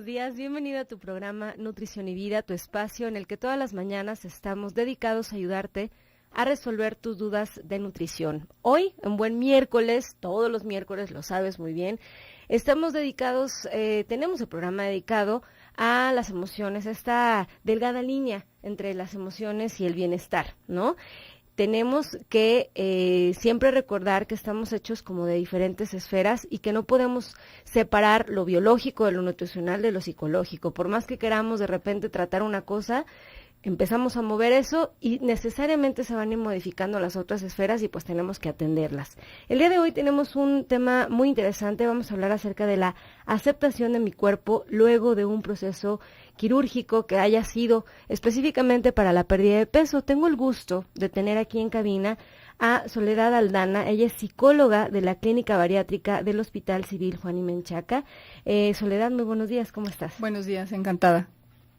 días, bienvenido a tu programa Nutrición y Vida, tu espacio en el que todas las mañanas estamos dedicados a ayudarte a resolver tus dudas de nutrición. Hoy, en buen miércoles, todos los miércoles, lo sabes muy bien, estamos dedicados, tenemos el programa dedicado a las emociones, esta delgada línea entre las emociones y el bienestar, ¿no? Tenemos que siempre recordar que estamos hechos como de diferentes esferas y que no podemos separar lo biológico de lo nutricional de lo psicológico. Por más que queramos de repente tratar una cosa, empezamos a mover eso y necesariamente se van a ir modificando las otras esferas y pues tenemos que atenderlas. El día de hoy tenemos un tema muy interesante, vamos a hablar acerca de la aceptación de mi cuerpo luego de un proceso quirúrgico que haya sido específicamente para la pérdida de peso. Tengo el gusto de tener aquí en cabina a Soledad Aldana, ella es psicóloga de la Clínica Bariátrica del Hospital Civil Juan y Menchaca. Soledad, muy buenos días, ¿cómo estás? Buenos días, encantada.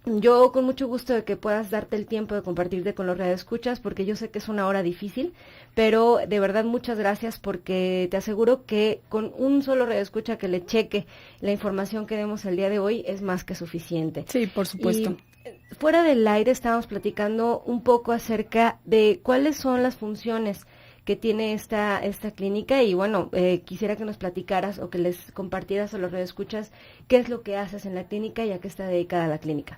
Yo con mucho gusto de que puedas darte el tiempo de compartirte con los radioescuchas, porque yo sé que es una hora difícil, pero de verdad muchas gracias porque te aseguro que con un solo radioescucha que le cheque la información que demos el día de hoy es más que suficiente. Sí, por supuesto. Y fuera del aire estábamos platicando un poco acerca de cuáles son las funciones que tiene esta clínica y bueno, quisiera que nos platicaras o que les compartieras a los radioescuchas qué es lo que haces en la clínica y a qué está dedicada la clínica.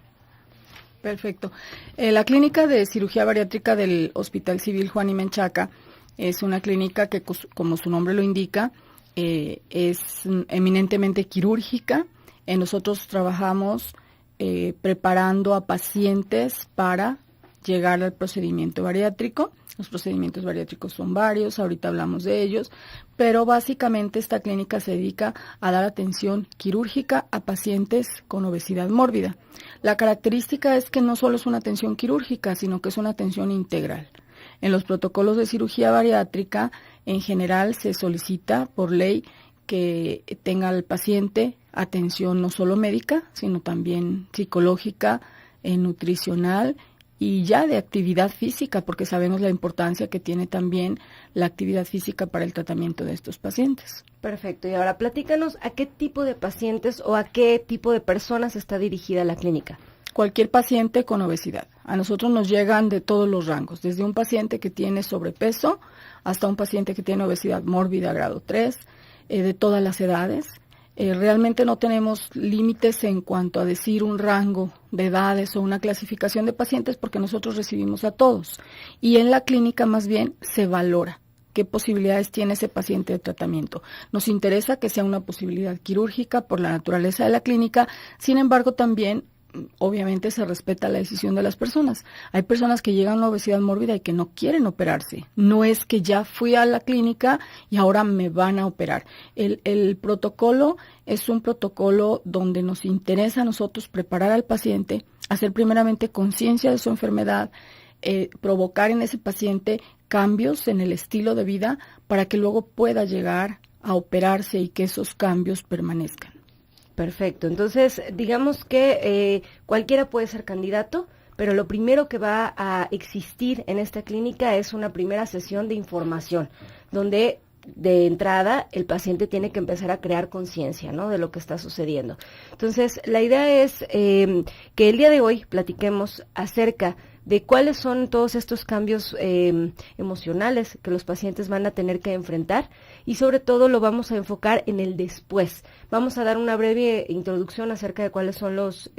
Perfecto. La clínica de cirugía bariátrica del Hospital Civil Juan y Menchaca es una clínica que, como su nombre lo indica, es eminentemente quirúrgica. Nosotros trabajamos preparando a pacientes para llegar al procedimiento bariátrico. Los procedimientos bariátricos son varios, ahorita hablamos de ellos, pero básicamente esta clínica se dedica a dar atención quirúrgica a pacientes con obesidad mórbida. La característica es que no solo es una atención quirúrgica, sino que es una atención integral. En los protocolos de cirugía bariátrica, en general se solicita por ley que tenga al paciente atención no solo médica, sino también psicológica, nutricional y ya de actividad física, porque sabemos la importancia que tiene también la actividad física para el tratamiento de estos pacientes. Perfecto, y ahora platícanos a qué tipo de pacientes o a qué tipo de personas está dirigida la clínica. Cualquier paciente con obesidad. A nosotros nos llegan de todos los rangos, desde un paciente que tiene sobrepeso hasta un paciente que tiene obesidad mórbida grado 3, de todas las edades. Realmente no tenemos límites en cuanto a decir un rango de edades o una clasificación de pacientes porque nosotros recibimos a todos. Y en la clínica más bien se valora qué posibilidades tiene ese paciente de tratamiento. Nos interesa que sea una posibilidad quirúrgica por la naturaleza de la clínica, sin embargo también obviamente se respeta la decisión de las personas. Hay personas que llegan a obesidad mórbida y que no quieren operarse. No es que ya fui a la clínica y ahora me van a operar. El protocolo es un protocolo donde nos interesa a nosotros preparar al paciente, hacer primeramente conciencia de su enfermedad, provocar en ese paciente cambios en el estilo de vida para que luego pueda llegar a operarse y que esos cambios permanezcan. Perfecto, entonces digamos que cualquiera puede ser candidato, pero lo primero que va a existir en esta clínica es una primera sesión de información, donde de entrada el paciente tiene que empezar a crear conciencia, ¿no?, de lo que está sucediendo. Entonces, la idea es que el día de hoy platiquemos acerca de cuáles son todos estos cambios emocionales que los pacientes van a tener que enfrentar y sobre todo lo vamos a enfocar en el después. Vamos a dar una breve introducción acerca de cuáles son los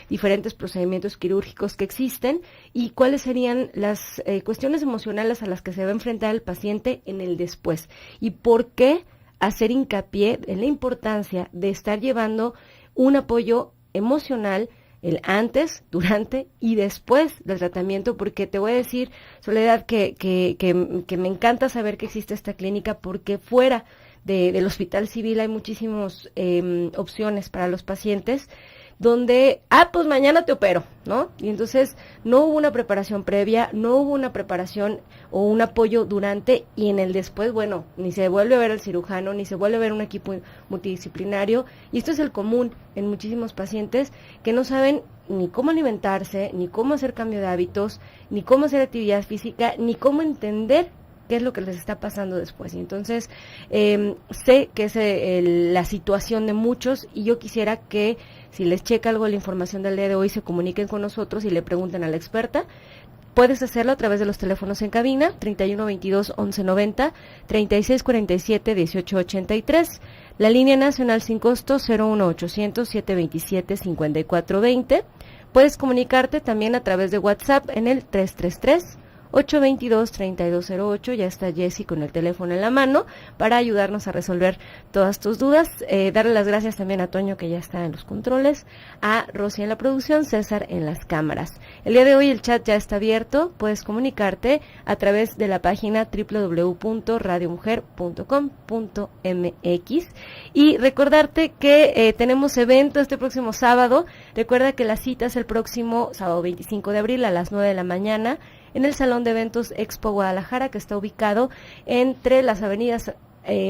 diferentes procedimientos quirúrgicos que existen y cuáles serían las cuestiones emocionales a las que se va a enfrentar el paciente en el después y por qué hacer hincapié en la importancia de estar llevando un apoyo emocional el antes, durante y después del tratamiento, porque te voy a decir, Soledad, que me encanta saber que existe esta clínica porque fuera del Hospital Civil hay muchísimas opciones para los pacientes donde, pues mañana te opero, ¿no? Y entonces no hubo una preparación previa, no hubo una preparación o un apoyo durante y en el después, bueno, ni se vuelve a ver al cirujano, ni se vuelve a ver un equipo multidisciplinario, y esto es el común en muchísimos pacientes que no saben ni cómo alimentarse, ni cómo hacer cambio de hábitos, ni cómo hacer actividad física, ni cómo entender qué es lo que les está pasando después. Y entonces, sé que es la situación de muchos, y yo quisiera que, si les checa algo la información del día de hoy, se comuniquen con nosotros y le pregunten a la experta. Puedes hacerlo a través de los teléfonos en cabina, 3122-1190, 3647-1883, la línea nacional sin costo 01800-727-5420. Puedes comunicarte también a través de WhatsApp en el 333-822-3208. Ya está Jessy con el teléfono en la mano para ayudarnos a resolver todas tus dudas. Darle las gracias también a Toño, que ya está en los controles, a Rosy en la producción, César en las cámaras. El día de hoy el chat ya está abierto. Puedes comunicarte a través de la página www.radiomujer.com.mx y recordarte que tenemos evento este próximo sábado. Recuerda que la cita es el próximo sábado 25 de abril a las 9 de la mañana en el Salón de Eventos Expo Guadalajara, que está ubicado entre las avenidas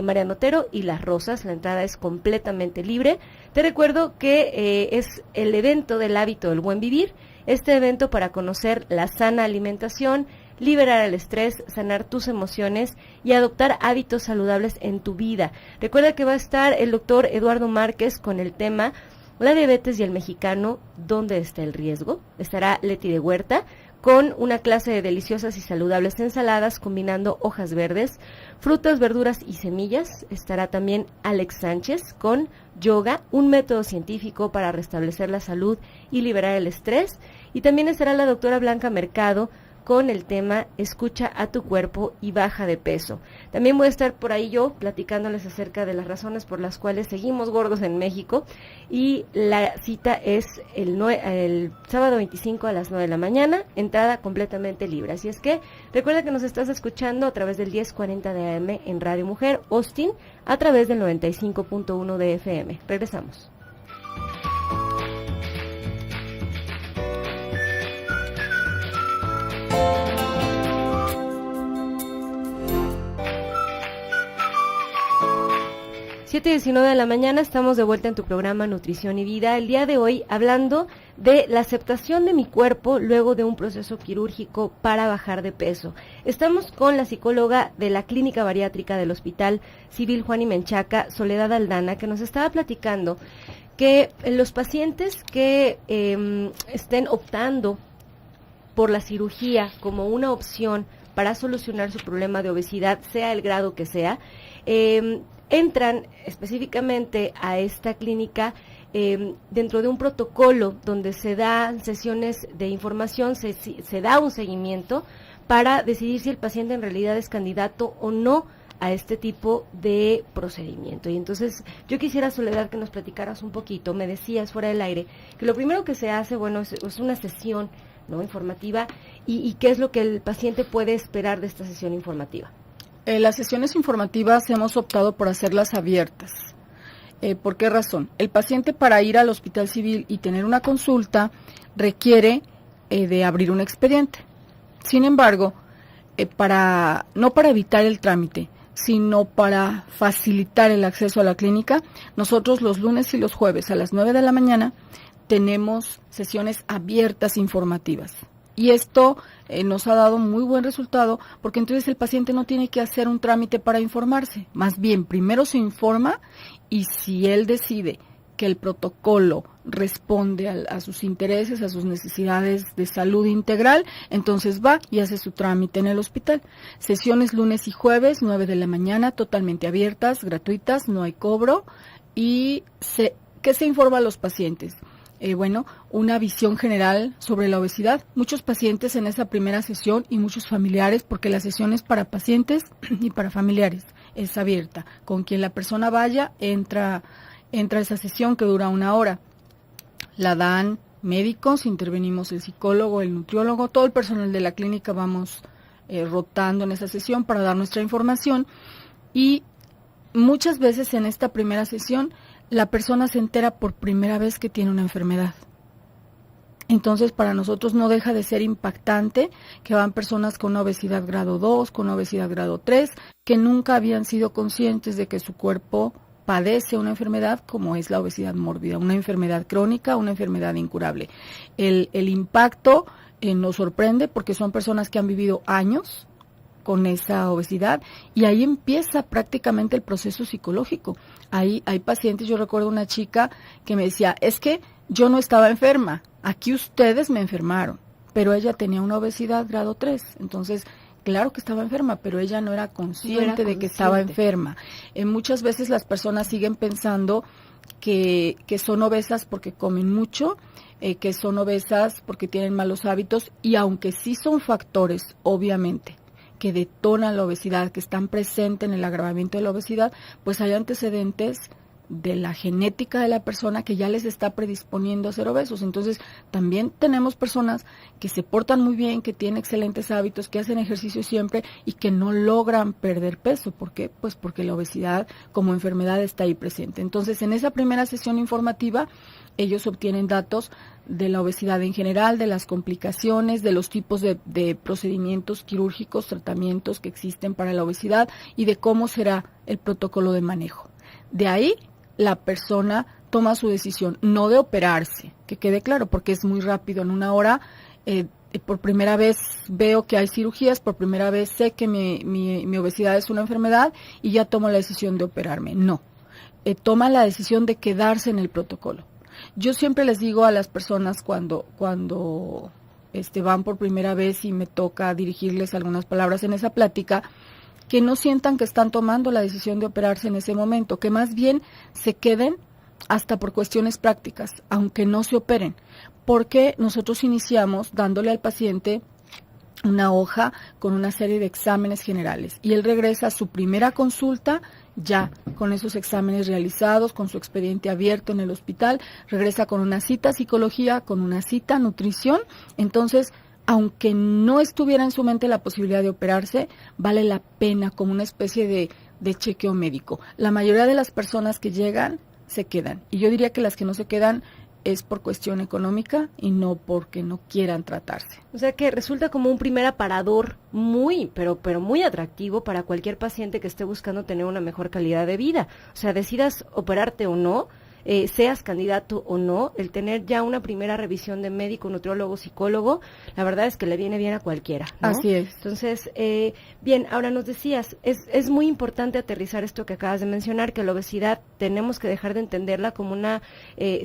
Mariano Otero y Las Rosas. La entrada es completamente libre. Te recuerdo que es el evento del hábito del buen vivir, este evento para conocer la sana alimentación, liberar el estrés, sanar tus emociones y adoptar hábitos saludables en tu vida. Recuerda que va a estar el doctor Eduardo Márquez con el tema la diabetes y el mexicano, ¿dónde está el riesgo? Estará Leti de Huerta con una clase de deliciosas y saludables ensaladas combinando hojas verdes, frutas, verduras y semillas. Estará también Alex Sánchez con yoga, un método científico para restablecer la salud y liberar el estrés. Y también estará la doctora Blanca Mercado con el tema Escucha a tu cuerpo y baja de peso. También voy a estar por ahí yo platicándoles acerca de las razones por las cuales seguimos gordos en México, y la cita es el sábado 25 a las 9 de la mañana, entrada completamente libre. Así es que recuerda que nos estás escuchando a través del 1040 de AM en Radio Mujer Austin, a través del 95.1 de FM. Regresamos. Siete y 19 de la mañana, estamos de vuelta en tu programa Nutrición y Vida. El día de hoy hablando de la aceptación de mi cuerpo luego de un proceso quirúrgico para bajar de peso. Estamos con la psicóloga de la Clínica Bariátrica del Hospital Civil Juan y Menchaca, Soledad Aldana, que nos estaba platicando que los pacientes que estén optando por la cirugía como una opción para solucionar su problema de obesidad, sea el grado que sea, entran específicamente a esta clínica dentro de un protocolo donde se dan sesiones de información, se da un seguimiento para decidir si el paciente en realidad es candidato o no a este tipo de procedimiento. Y entonces yo quisiera, Soledad, que nos platicaras un poquito. Me decías fuera del aire que lo primero que se hace, bueno, es una sesión, ¿no?, informativa, y qué es lo que el paciente puede esperar de esta sesión informativa. Las sesiones informativas hemos optado por hacerlas abiertas. ¿Por qué razón? El paciente, para ir al Hospital Civil y tener una consulta, requiere de abrir un expediente. Sin embargo, no para evitar el trámite, sino para facilitar el acceso a la clínica, nosotros los lunes y los jueves a las 9 de la mañana tenemos sesiones abiertas informativas. Y esto nos ha dado muy buen resultado, porque entonces el paciente no tiene que hacer un trámite para informarse. Más bien, primero se informa, y si él decide que el protocolo responde a sus intereses, a sus necesidades de salud integral, entonces va y hace su trámite en el hospital. Sesiones lunes y jueves, 9 de la mañana, totalmente abiertas, gratuitas, no hay cobro. ¿Y qué se informa a los pacientes? Una visión general sobre la obesidad. Muchos pacientes en esa primera sesión y muchos familiares, porque la sesión es para pacientes y para familiares, es abierta. Con quien la persona vaya, entra esa sesión que dura 1 hora. La dan médicos, intervenimos el psicólogo, el nutriólogo, todo el personal de la clínica vamos rotando en esa sesión para dar nuestra información, y muchas veces en esta primera sesión la persona se entera por primera vez que tiene una enfermedad. Entonces, para nosotros no deja de ser impactante que van personas con obesidad grado 2, con obesidad grado 3, que nunca habían sido conscientes de que su cuerpo padece una enfermedad como es la obesidad mórbida, una enfermedad crónica, una enfermedad incurable. El impacto nos sorprende, porque son personas que han vivido años con esa obesidad, y ahí empieza prácticamente el proceso psicológico. Ahí hay pacientes, yo recuerdo una chica que me decía, es que yo no estaba enferma, aquí ustedes me enfermaron, pero ella tenía una obesidad grado 3, entonces claro que estaba enferma, pero ella no era consciente de que estaba enferma. Muchas veces las personas siguen pensando que son obesas porque comen mucho, que son obesas porque tienen malos hábitos, y aunque sí son factores, obviamente, que detonan la obesidad, que están presentes en el agravamiento de la obesidad, pues hay antecedentes de la genética de la persona que ya les está predisponiendo a ser obesos. Entonces, también tenemos personas que se portan muy bien, que tienen excelentes hábitos, que hacen ejercicio siempre y que no logran perder peso. ¿Por qué? Pues porque la obesidad como enfermedad está ahí presente. Entonces, en esa primera sesión informativa, ellos obtienen datos de la obesidad en general, de las complicaciones, de los tipos de procedimientos quirúrgicos, tratamientos que existen para la obesidad y de cómo será el protocolo de manejo. De ahí, la persona toma su decisión, no de operarse, que quede claro, porque es muy rápido. En una hora, por primera vez veo que hay cirugías, por primera vez sé que mi obesidad es una enfermedad y ya tomo la decisión de operarme. No, toma la decisión de quedarse en el protocolo. Yo siempre les digo a las personas cuando van por primera vez y me toca dirigirles algunas palabras en esa plática, que no sientan que están tomando la decisión de operarse en ese momento, que más bien se queden hasta por cuestiones prácticas, aunque no se operen, porque nosotros iniciamos dándole al paciente una hoja con una serie de exámenes generales y él regresa a su primera consulta ya con esos exámenes realizados, con su expediente abierto en el hospital, regresa con una cita psicología, con una cita nutrición. Entonces, aunque no estuviera en su mente la posibilidad de operarse, vale la pena como una especie de chequeo médico. La mayoría de las personas que llegan se quedan, y yo diría que las que no se quedan es por cuestión económica y no porque no quieran tratarse. O sea que resulta como un primer aparador muy, pero muy atractivo para cualquier paciente que esté buscando tener una mejor calidad de vida. O sea, decidas operarte o no, seas candidato o no, el tener ya una primera revisión de médico, nutriólogo, psicólogo, la verdad es que le viene bien a cualquiera, ¿no? Así es. Entonces, bien, ahora nos decías, es muy importante aterrizar esto que acabas de mencionar, que la obesidad tenemos que dejar de entenderla como una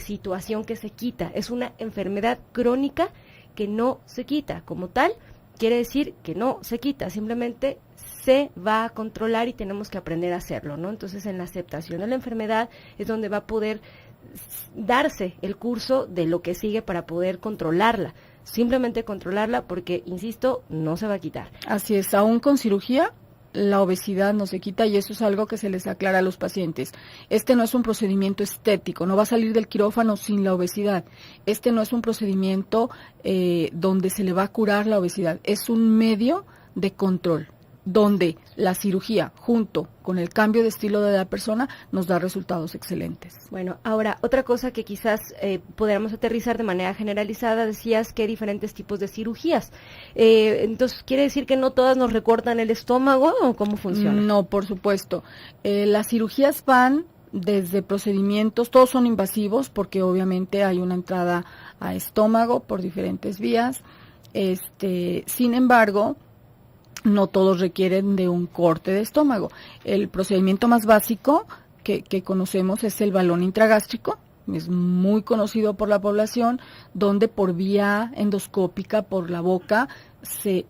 situación que se quita, es una enfermedad crónica que no se quita. Como tal, quiere decir que no se quita, simplemente se va a controlar y tenemos que aprender a hacerlo, ¿no? Entonces, en la aceptación de la enfermedad es donde va a poder darse el curso de lo que sigue para poder controlarla, simplemente controlarla porque, insisto, no se va a quitar. Así es, aún con cirugía, la obesidad no se quita y eso es algo que se les aclara a los pacientes. Este no es un procedimiento estético, no va a salir del quirófano sin la obesidad. Este no es un procedimiento donde se le va a curar la obesidad, es un medio de control, donde la cirugía junto con el cambio de estilo de la persona nos da resultados excelentes. Bueno, ahora, otra cosa que quizás podríamos aterrizar de manera generalizada, decías que hay diferentes tipos de cirugías. Entonces, ¿quiere decir que no todas nos recortan el estómago o cómo funciona? No, por supuesto. Las cirugías van desde procedimientos, todos son invasivos porque obviamente hay una entrada a estómago por diferentes vías. Sin embargo, no todos requieren de un corte de estómago. El procedimiento más básico que conocemos es el balón intragástrico, es muy conocido por la población, donde por vía endoscópica, por la boca, se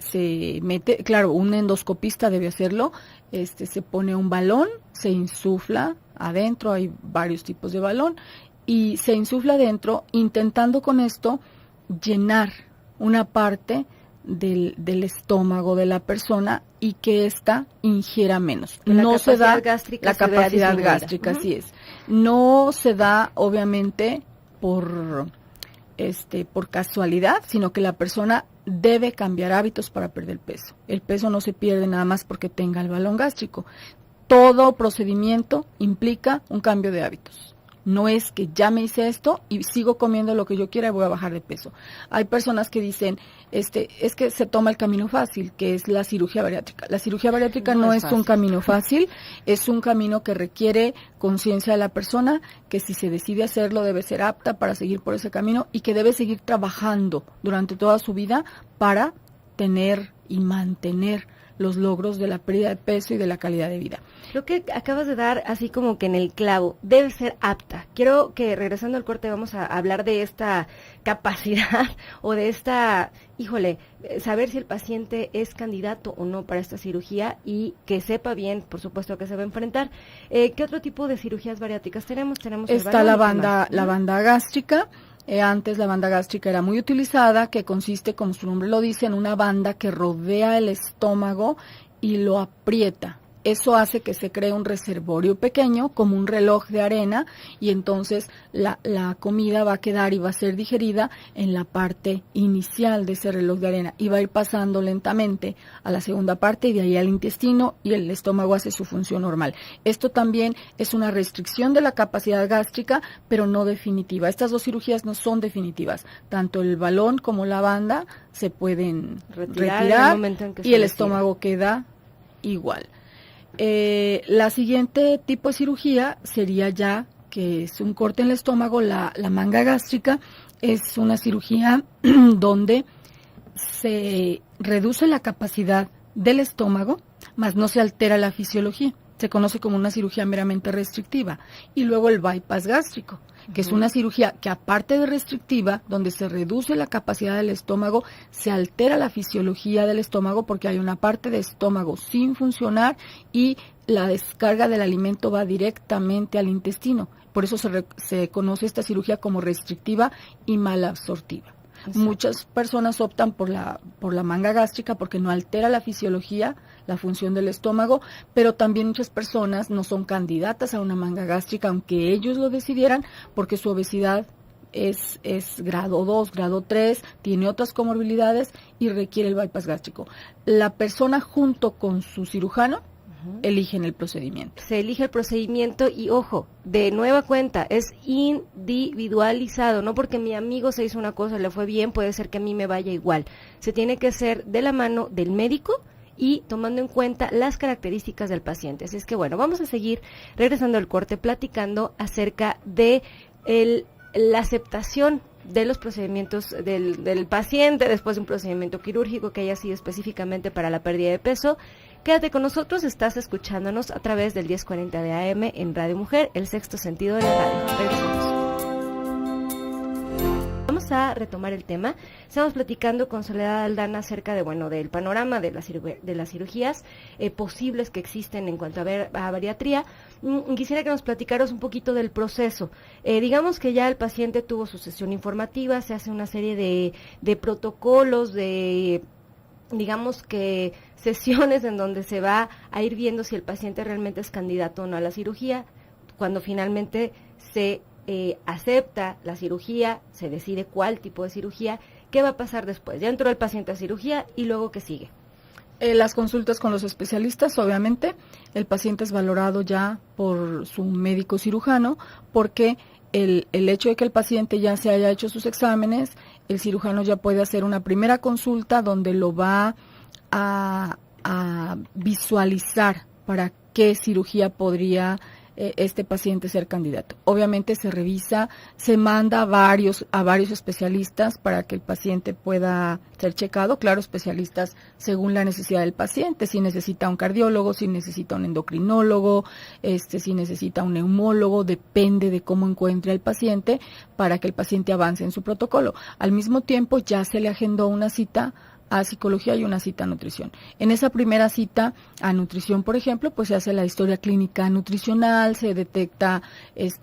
mete, claro, un endoscopista debe hacerlo, se pone un balón, se insufla adentro, hay varios tipos de balón, y se insufla adentro, intentando con esto llenar una parte del estómago de la persona y que ésta ingiera menos. No se da la capacidad gástrica, así es. No se da obviamente por casualidad, sino que la persona debe cambiar hábitos para perder peso. El peso no se pierde nada más porque tenga el balón gástrico. Todo procedimiento implica un cambio de hábitos. No es que ya me hice esto y sigo comiendo lo que yo quiera y voy a bajar de peso. Hay personas que dicen, es que se toma el camino fácil, que es la cirugía bariátrica. La cirugía bariátrica no es un camino fácil, es un camino que requiere conciencia de la persona, que si se decide hacerlo debe ser apta para seguir por ese camino y que debe seguir trabajando durante toda su vida para tener y mantener los logros de la pérdida de peso y de la calidad de vida. Creo que acabas de dar así como que en el clavo, debe ser apta. Quiero que regresando al corte vamos a hablar de esta capacidad o de esta, saber si el paciente es candidato o no para esta cirugía y que sepa bien, por supuesto, que se va a enfrentar. ¿Qué otro tipo de cirugías bariátricas tenemos? Está la banda gástrica. Antes la banda gástrica era muy utilizada, que consiste, como su nombre lo dice, en una banda que rodea el estómago y lo aprieta. Eso hace que se cree un reservorio pequeño, como un reloj de arena, y entonces la comida va a quedar y va a ser digerida en la parte inicial de ese reloj de arena y va a ir pasando lentamente a la segunda parte y de ahí al intestino, y el estómago hace su función normal. Esto también es una restricción de la capacidad gástrica, pero no definitiva. Estas dos cirugías no son definitivas. Tanto el balón como la banda se pueden retirar en el momento en que y el estómago queda igual. La siguiente tipo de cirugía sería ya que es un corte en el estómago, la manga gástrica. Es una cirugía donde se reduce la capacidad del estómago, mas no se altera la fisiología. Se conoce como una cirugía meramente restrictiva. Y luego el bypass gástrico, que es una cirugía que, aparte de restrictiva, donde se reduce la capacidad del estómago, se altera la fisiología del estómago porque hay una parte de estómago sin funcionar y la descarga del alimento va directamente al intestino. Por eso se conoce esta cirugía como restrictiva y malabsortiva. Exacto. Muchas personas optan por la manga gástrica porque no altera la fisiología, la función del estómago, pero también muchas personas no son candidatas a una manga gástrica, aunque ellos lo decidieran, porque su obesidad es grado 2, grado 3, tiene otras comorbilidades y requiere el bypass gástrico. La persona junto con su cirujano eligen el procedimiento. Se elige el procedimiento y, ojo, de nueva cuenta, es individualizado, no porque mi amigo se hizo una cosa y le fue bien, puede ser que a mí me vaya igual. Se tiene que hacer de la mano del médico y tomando en cuenta las características del paciente. Así es que, bueno, vamos a seguir regresando al corte platicando acerca de la aceptación de los procedimientos del paciente después de un procedimiento quirúrgico que haya sido específicamente para la pérdida de peso. Quédate con nosotros, estás escuchándonos a través del 1040 de AM en Radio Mujer, el sexto sentido de la radio. Regresamos. Vamos a retomar el tema. Estamos platicando con Soledad Aldana acerca del panorama de las cirugías posibles que existen en cuanto a bariatría. Quisiera que nos platicaras un poquito del proceso. Digamos que ya el paciente tuvo su sesión informativa, se hace una serie de protocolos, digamos que sesiones en donde se va a ir viendo si el paciente realmente es candidato o no a la cirugía. Cuando finalmente se acepta la cirugía, se decide cuál tipo de cirugía, ¿qué va a pasar después? Ya entró el paciente a cirugía y luego ¿qué sigue? Las consultas con los especialistas, obviamente, el paciente es valorado ya por su médico cirujano, porque el hecho de que el paciente ya se haya hecho sus exámenes, el cirujano ya puede hacer una primera consulta donde lo va a visualizar para qué cirugía podría este paciente ser candidato. Obviamente se revisa, se manda a varios especialistas para que el paciente pueda ser checado, claro, especialistas según la necesidad del paciente, si necesita un cardiólogo, si necesita un endocrinólogo, si necesita un neumólogo, depende de cómo encuentre el paciente para que el paciente avance en su protocolo. Al mismo tiempo ya se le agendó una cita a psicología y una cita a nutrición. En esa primera cita a nutrición, por ejemplo, pues se hace la historia clínica nutricional, se detecta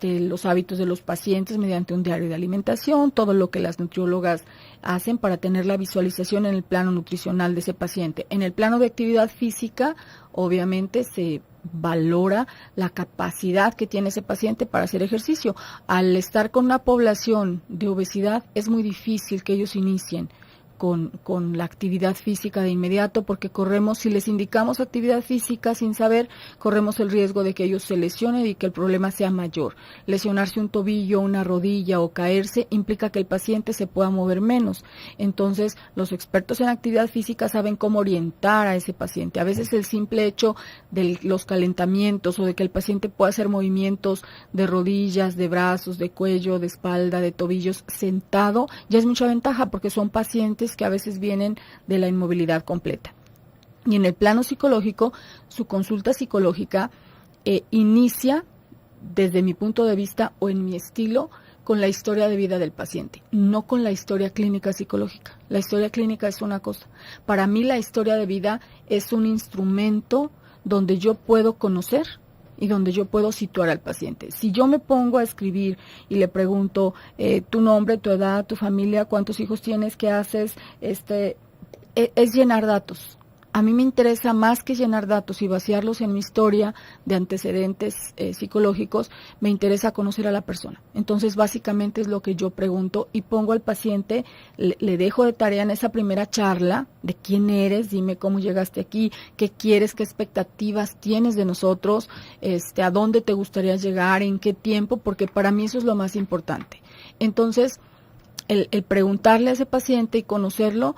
los hábitos de los pacientes mediante un diario de alimentación, todo lo que las nutriólogas hacen para tener la visualización en el plano nutricional de ese paciente. En el plano de actividad física, obviamente se valora la capacidad que tiene ese paciente para hacer ejercicio. Al estar con una población de obesidad, es muy difícil que ellos inicien con la actividad física de inmediato, porque si les indicamos actividad física sin saber, corremos el riesgo de que ellos se lesionen y que el problema sea mayor. Lesionarse un tobillo, una rodilla o caerse implica que el paciente se pueda mover menos. Entonces, los expertos en actividad física saben cómo orientar a ese paciente. A veces el simple hecho de los calentamientos o de que el paciente pueda hacer movimientos de rodillas, de brazos, de cuello, de espalda, de tobillos sentado, ya es mucha ventaja porque son pacientes que a veces vienen de la inmovilidad completa. Y en el plano psicológico, su consulta psicológica inicia, desde mi punto de vista o en mi estilo, con la historia de vida del paciente, no con la historia clínica psicológica. La historia clínica es una cosa. Para mí la historia de vida es un instrumento donde yo puedo conocer y donde yo puedo situar al paciente. Si yo me pongo a escribir y le pregunto tu nombre, tu edad, tu familia, cuántos hijos tienes, qué haces, es llenar datos. A mí me interesa más que llenar datos y vaciarlos en mi historia de antecedentes psicológicos, me interesa conocer a la persona. Entonces, básicamente es lo que yo pregunto y pongo al paciente, le dejo de tarea en esa primera charla de quién eres, dime cómo llegaste aquí, qué quieres, qué expectativas tienes de nosotros, a dónde te gustaría llegar, en qué tiempo, porque para mí eso es lo más importante. Entonces, el preguntarle a ese paciente y conocerlo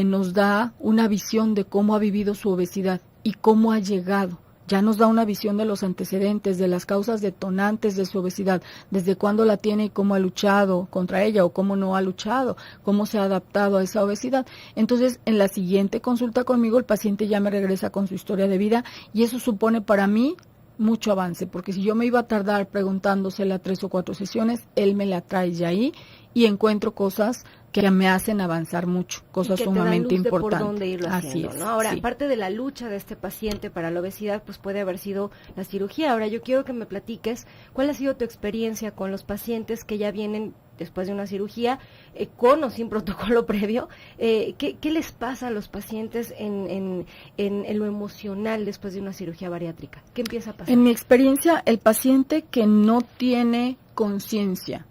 nos da una visión de cómo ha vivido su obesidad y cómo ha llegado. Ya nos da una visión de los antecedentes, de las causas detonantes de su obesidad, desde cuándo la tiene y cómo ha luchado contra ella o cómo no ha luchado, cómo se ha adaptado a esa obesidad. Entonces, en la siguiente consulta conmigo, el paciente ya me regresa con su historia de vida y eso supone para mí mucho avance, porque si yo me iba a tardar preguntándosela 3 o 4 sesiones, él me la trae ya ahí y encuentro cosas que me hacen avanzar mucho, cosas sumamente importantes. Por dónde irlo haciendo, Así es, ¿no? Ahora, sí. aparte de la lucha de este paciente para la obesidad, pues puede haber sido la cirugía. Ahora, yo quiero que me platiques cuál ha sido tu experiencia con los pacientes que ya vienen después de una cirugía, con o sin protocolo previo. ¿Qué les pasa a los pacientes en lo emocional después de una cirugía bariátrica? ¿Qué empieza a pasar? En mi experiencia, el paciente que no tiene conciencia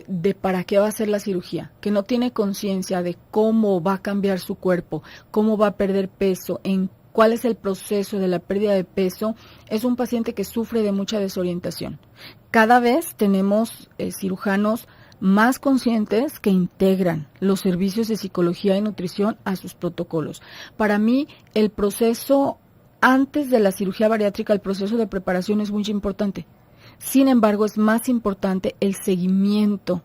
de para qué va a hacer la cirugía, que no tiene conciencia de cómo va a cambiar su cuerpo, cómo va a perder peso, en cuál es el proceso de la pérdida de peso, es un paciente que sufre de mucha desorientación. Cada vez tenemos cirujanos más conscientes que integran los servicios de psicología y nutrición a sus protocolos. Para mí, el proceso antes de la cirugía bariátrica, el proceso de preparación es muy importante. Sin embargo, es más importante el seguimiento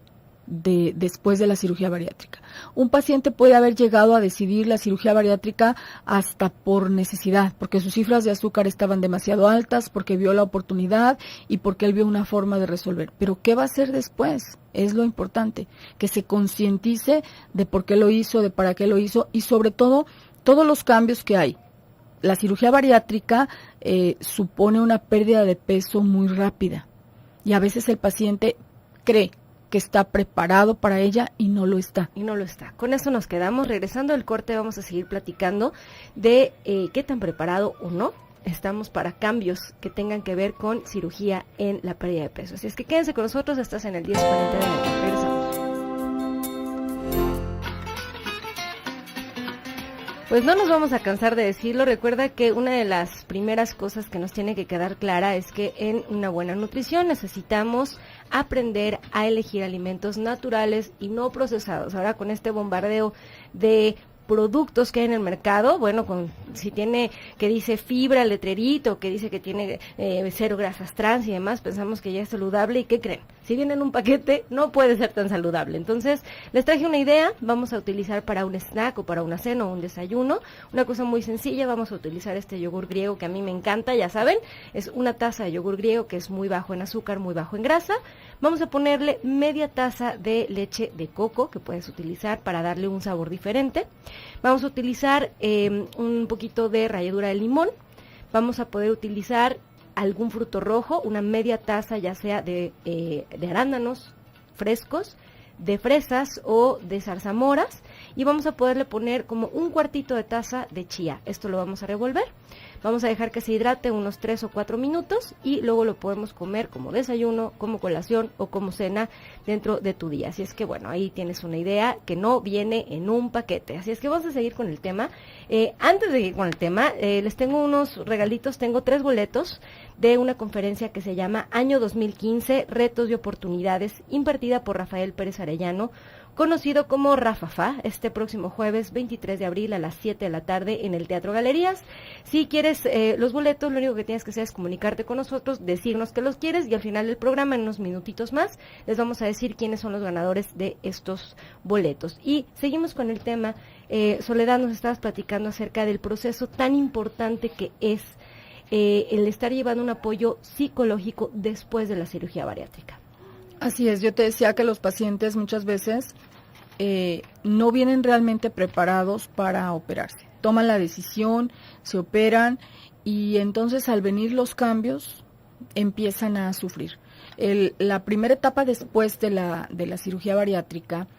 después de la cirugía bariátrica. Un paciente puede haber llegado a decidir la cirugía bariátrica hasta por necesidad, porque sus cifras de azúcar estaban demasiado altas, porque vio la oportunidad y porque él vio una forma de resolver. Pero ¿qué va a hacer después? Es lo importante, que se concientice de por qué lo hizo, de para qué lo hizo y sobre todo, todos los cambios que hay. La cirugía bariátrica supone una pérdida de peso muy rápida y a veces el paciente cree que está preparado para ella y no lo está. Y no lo está. Con eso nos quedamos. Regresando del corte vamos a seguir platicando de qué tan preparado o no estamos para cambios que tengan que ver con cirugía en la pérdida de peso. Así es que quédense con nosotros, estás en el 1040 de la Regresamos. Pues no nos vamos a cansar de decirlo. Recuerda que una de las primeras cosas que nos tiene que quedar clara es que en una buena nutrición necesitamos aprender a elegir alimentos naturales y no procesados. Ahora con este bombardeo de productos que hay en el mercado, bueno, si tiene que dice fibra, letrerito, que dice que tiene 0 grasas trans y demás, pensamos que ya es saludable. ¿Y qué creen? Si viene en un paquete, no puede ser tan saludable. Entonces, les traje una idea, vamos a utilizar para un snack o para una cena o un desayuno, una cosa muy sencilla. Vamos a utilizar este yogur griego que a mí me encanta, ya saben, es una taza de yogur griego que es muy bajo en azúcar, muy bajo en grasa. Vamos a ponerle media taza de leche de coco, que puedes utilizar para darle un sabor diferente. Vamos a utilizar un poquito de ralladura de limón. Vamos a poder utilizar algún fruto rojo, una media taza ya sea de arándanos frescos, de fresas o de zarzamoras. Y vamos a poderle poner como un cuartito de taza de chía. Esto lo vamos a revolver. Vamos a dejar que se hidrate unos 3 o 4 minutos y luego lo podemos comer como desayuno, como colación o como cena dentro de tu día. Así es que bueno, ahí tienes una idea que no viene en un paquete. Así es que vamos a seguir con el tema. Antes de seguir con el tema, les tengo unos regalitos. Tengo 3 boletos de una conferencia que se llama Año 2015, Retos y Oportunidades, impartida por Rafael Pérez Arellano, conocido como Rafafá, este próximo jueves 23 de abril a las 7 de la tarde en el Teatro Galerías. Si quieres los boletos, lo único que tienes que hacer es comunicarte con nosotros, decirnos que los quieres y al final del programa, en unos minutitos más, les vamos a decir quiénes son los ganadores de estos boletos. Y seguimos con el tema. Soledad, nos estabas platicando acerca del proceso tan importante que es el estar llevando un apoyo psicológico después de la cirugía bariátrica. Así es, yo te decía que los pacientes muchas veces no vienen realmente preparados para operarse. Toman la decisión, se operan y entonces al venir los cambios empiezan a sufrir. La primera etapa después de la cirugía bariátrica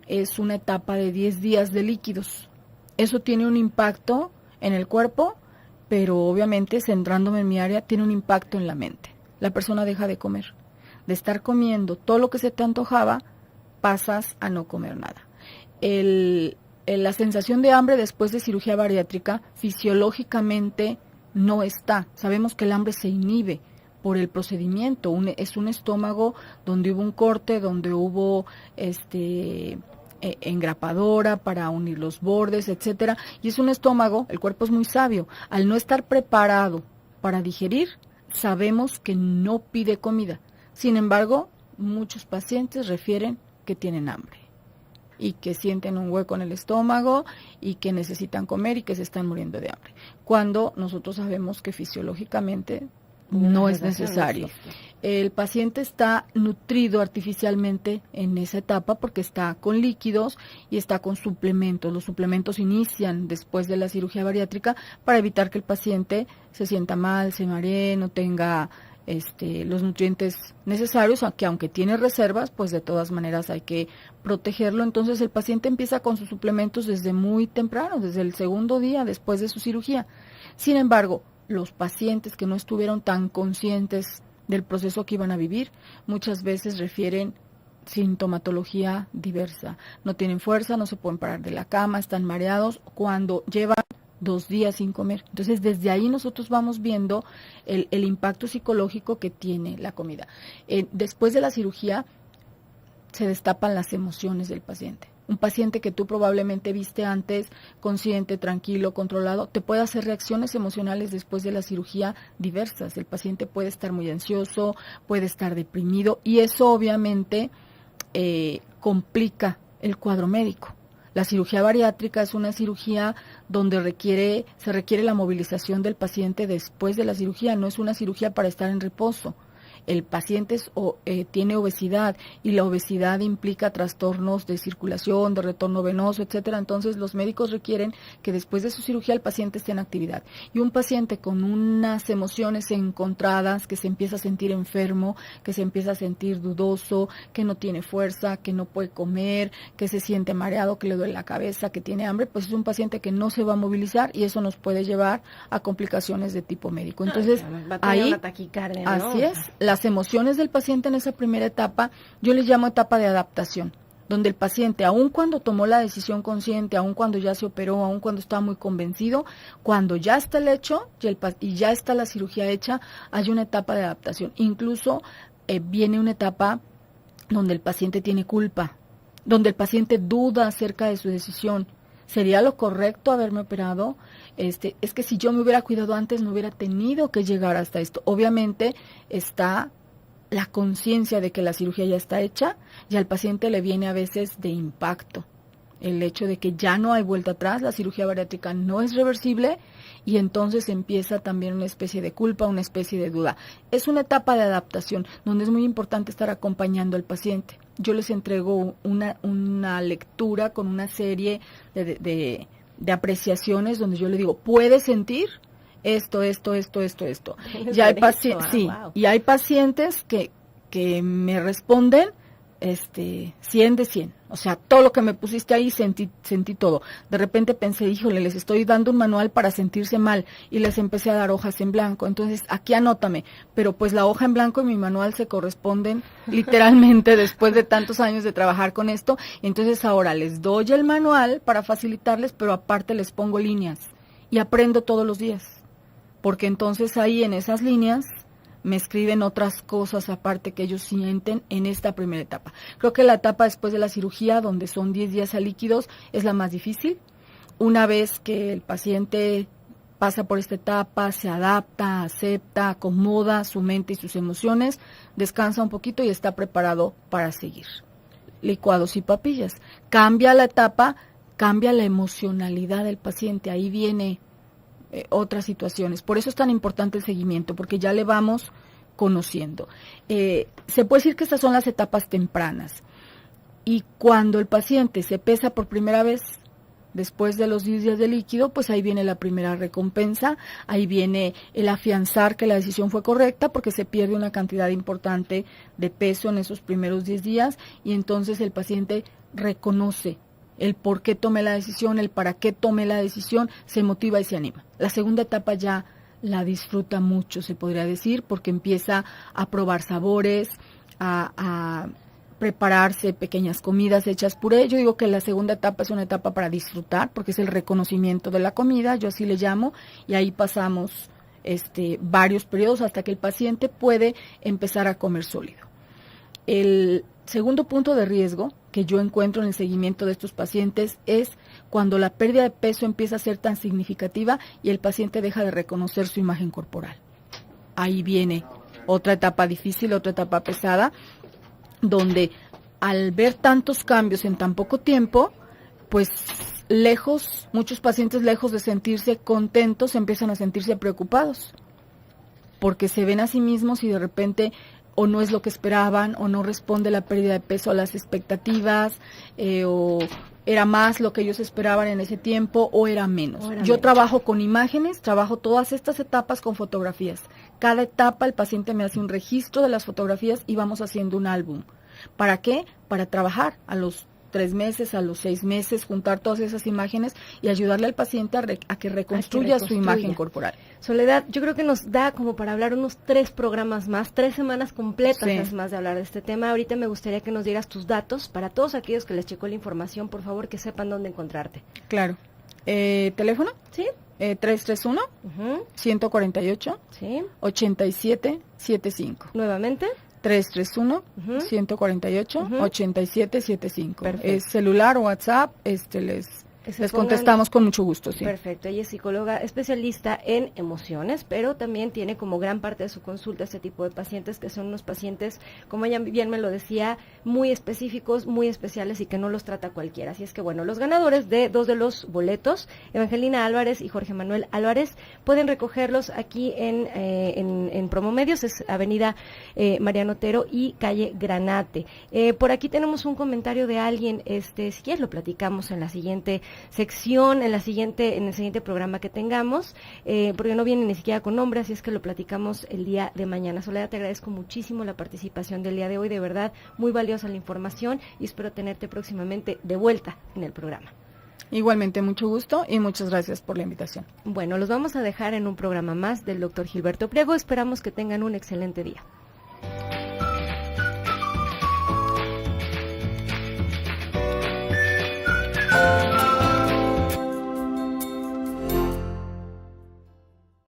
es una etapa de 10 días de líquidos. Eso tiene un impacto en el cuerpo, pero obviamente, centrándome en mi área, tiene un impacto en la mente. La persona deja de comer. De estar comiendo todo lo que se te antojaba, pasas a no comer nada. La sensación de hambre después de cirugía bariátrica fisiológicamente no está. Sabemos que el hambre se inhibe por el procedimiento. Es un estómago donde hubo un corte, donde hubo engrapadora para unir los bordes, etcétera, y es un estómago, el cuerpo es muy sabio, al no estar preparado para digerir, sabemos que no pide comida. Sin embargo, muchos pacientes refieren que tienen hambre y que sienten un hueco en el estómago y que necesitan comer y que se están muriendo de hambre, cuando nosotros sabemos que fisiológicamente no es necesario. El paciente está nutrido artificialmente en esa etapa porque está con líquidos y está con suplementos. Los suplementos inician después de la cirugía bariátrica para evitar que el paciente se sienta mal, se maree, no tenga los nutrientes necesarios, aunque tiene reservas, pues de todas maneras hay que protegerlo. Entonces el paciente empieza con sus suplementos desde muy temprano, desde el segundo día después de su cirugía. Sin embargo, los pacientes que no estuvieron tan conscientes del proceso que iban a vivir, muchas veces refieren sintomatología diversa. No tienen fuerza, no se pueden parar de la cama, están mareados cuando llevan 2 días sin comer. Entonces, desde ahí nosotros vamos viendo el impacto psicológico que tiene la comida. Después de la cirugía, se destapan las emociones del paciente. Un paciente que tú probablemente viste antes, consciente, tranquilo, controlado, te puede hacer reacciones emocionales después de la cirugía diversas. El paciente puede estar muy ansioso, puede estar deprimido y eso obviamente complica el cuadro médico. La cirugía bariátrica es una cirugía donde se requiere la movilización del paciente después de la cirugía, no es una cirugía para estar en reposo. El paciente tiene obesidad y la obesidad implica trastornos de circulación, de retorno venoso, etcétera. Entonces los médicos requieren que después de su cirugía el paciente esté en actividad. Y un paciente con unas emociones encontradas, que se empieza a sentir enfermo, que se empieza a sentir dudoso, que no tiene fuerza, que no puede comer, que se siente mareado, que le duele la cabeza, que tiene hambre, pues es un paciente que no se va a movilizar y eso nos puede llevar a complicaciones de tipo médico. Entonces, ahí, una taquicardia, ¿no? Así es. Las emociones del paciente en esa primera etapa, yo les llamo etapa de adaptación, donde el paciente, aun cuando tomó la decisión consciente, aun cuando ya se operó, aun cuando estaba muy convencido, cuando ya está el hecho y ya está la cirugía hecha, hay una etapa de adaptación. Incluso viene una etapa donde el paciente tiene culpa, donde el paciente duda acerca de su decisión. ¿Sería lo correcto haberme operado? Es que si yo me hubiera cuidado antes, no hubiera tenido que llegar hasta esto. Obviamente está la conciencia de que la cirugía ya está hecha y al paciente le viene a veces de impacto el hecho de que ya no hay vuelta atrás, la cirugía bariátrica no es reversible y entonces empieza también una especie de culpa, una especie de duda. Es una etapa de adaptación donde es muy importante estar acompañando al paciente. Yo les entrego una lectura con una serie de apreciaciones donde yo le digo, ¿puedes sentir esto? Y hay y hay pacientes que me responden 100 de 100. O sea, todo lo que me pusiste ahí sentí todo. De repente pensé, híjole, les estoy dando un manual para sentirse mal y les empecé a dar hojas en blanco. Entonces, aquí anótame. Pero pues la hoja en blanco y mi manual se corresponden literalmente después de tantos años de trabajar con esto. Entonces, ahora les doy el manual para facilitarles, pero aparte les pongo líneas y aprendo todos los días. Porque entonces ahí en esas líneas me escriben otras cosas aparte que ellos sienten en esta primera etapa. Creo que la etapa después de la cirugía, donde son 10 días a líquidos, es la más difícil. Una vez que el paciente pasa por esta etapa, se adapta, acepta, acomoda su mente y sus emociones, descansa un poquito y está preparado para seguir. Licuados y papillas. Cambia la etapa, cambia la emocionalidad del paciente, ahí viene otras situaciones. Por eso es tan importante el seguimiento, porque ya le vamos conociendo. Se puede decir que estas son las etapas tempranas. Y cuando el paciente se pesa por primera vez, después de los 10 días de líquido, pues ahí viene la primera recompensa, ahí viene el afianzar que la decisión fue correcta, porque se pierde una cantidad importante de peso en esos primeros 10 días, y entonces el paciente reconoce el por qué tomé la decisión, el para qué tomé la decisión, se motiva y se anima. La segunda etapa ya la disfruta mucho, se podría decir, porque empieza a probar sabores, a prepararse pequeñas comidas hechas puré. Yo digo que la segunda etapa es una etapa para disfrutar, porque es el reconocimiento de la comida, yo así le llamo, y ahí pasamos varios periodos hasta que el paciente puede empezar a comer sólido. El segundo punto de riesgo que yo encuentro en el seguimiento de estos pacientes es cuando la pérdida de peso empieza a ser tan significativa y el paciente deja de reconocer su imagen corporal. Ahí viene otra etapa difícil, otra etapa pesada, donde al ver tantos cambios en tan poco tiempo, pues muchos pacientes lejos de sentirse contentos, empiezan a sentirse preocupados, porque se ven a sí mismos y de repente o no es lo que esperaban, o no responde la pérdida de peso a las expectativas, o era más lo que ellos esperaban en ese tiempo, o era menos. Yo trabajo con imágenes, trabajo todas estas etapas con fotografías. Cada etapa el paciente me hace un registro de las fotografías y vamos haciendo un álbum. ¿Para qué? Para trabajar a los 3 meses, a los 6 meses, juntar todas esas imágenes y ayudarle al paciente a que reconstruya su imagen corporal. Soledad, yo creo que nos da como para hablar unos 3 programas más, 3 semanas completas más de hablar de este tema. Ahorita me gustaría que nos dieras tus datos para todos aquellos que les checó la información, por favor, que sepan dónde encontrarte. Claro. ¿Teléfono? Sí. 331 148 8775. Nuevamente. 331-148-8775. Es celular, WhatsApp, les contestamos con mucho gusto. Sí. Perfecto, ella es psicóloga especialista en emociones, pero también tiene como gran parte de su consulta este tipo de pacientes que son unos pacientes, como ella bien me lo decía, muy específicos, muy especiales y que no los trata cualquiera. Así es que bueno, los ganadores de 2 de los boletos, Evangelina Álvarez y Jorge Manuel Álvarez, pueden recogerlos aquí en Promomedios, es Avenida Mariano Otero y calle Granate. Por aquí tenemos un comentario de alguien, si quieres lo platicamos en la siguiente sección, en el siguiente programa que tengamos, porque no viene ni siquiera con nombre, así es que lo platicamos el día de mañana. Soledad, te agradezco muchísimo la participación del día de hoy, de verdad, muy valiosa la información y espero tenerte próximamente de vuelta en el programa. Igualmente, mucho gusto y muchas gracias por la invitación. Bueno, los vamos a dejar en un programa más del doctor Gilberto Priego, esperamos que tengan un excelente día.